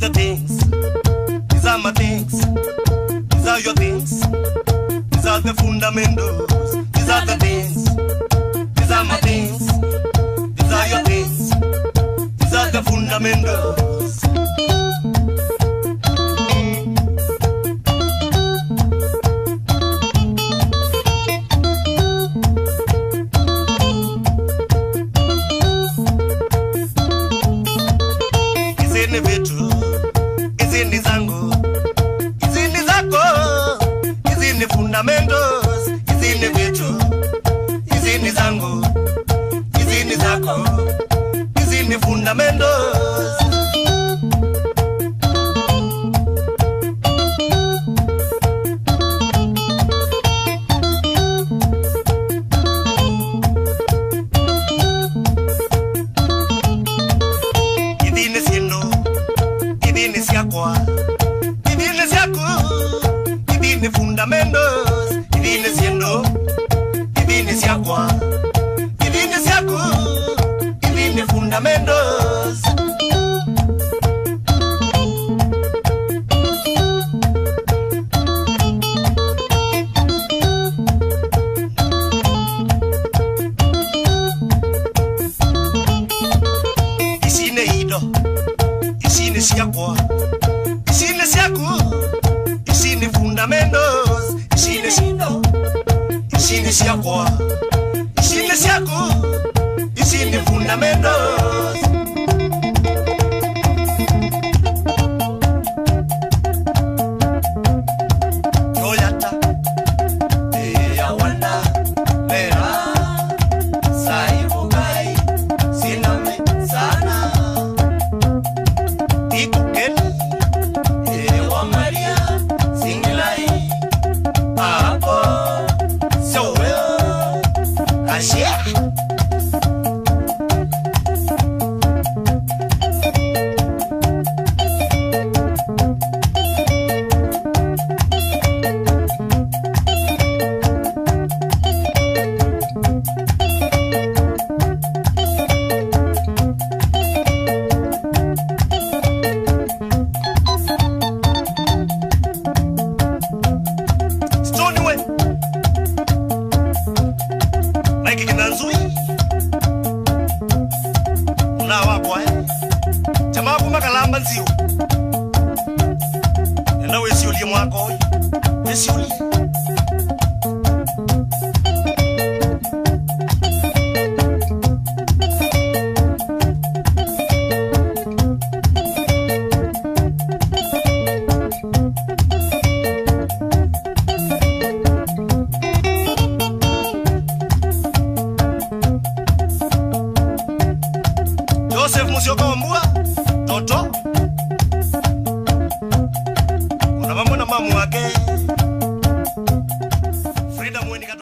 the things. These are my things. These are your things. These are the fundamentals. These are the things. These are my things. These are your things. These are the fundamentals. Izini vitu, izini zangu, izini zako, izini fundamentals, izini vitu, izini zangu, izini zako, izini fundamentals. Izini siendo, izini siakwa, izini siaku, izini fundamentals, izini siendo, izini siakwa, izini siaku, izini fundamentals. Isine ido, isine siakwa, isine siaku, isine fundamentals, isine sido, isine siakwa, isine siaku, isine fundamentals. Toyota, Awanda, Mera, Saibugai, Siname, Sana, Ikuken, Ewa Maria, Singlai, Apo, Sowe, Ashia. Stoniwe, Mike Kinanzui, unawa kwa jamaa kumakalamba nzio. Na wesi ulie mwako, wesi ulie. Joseph Musioko Mbua, Toto. Unabambo na mamu wake.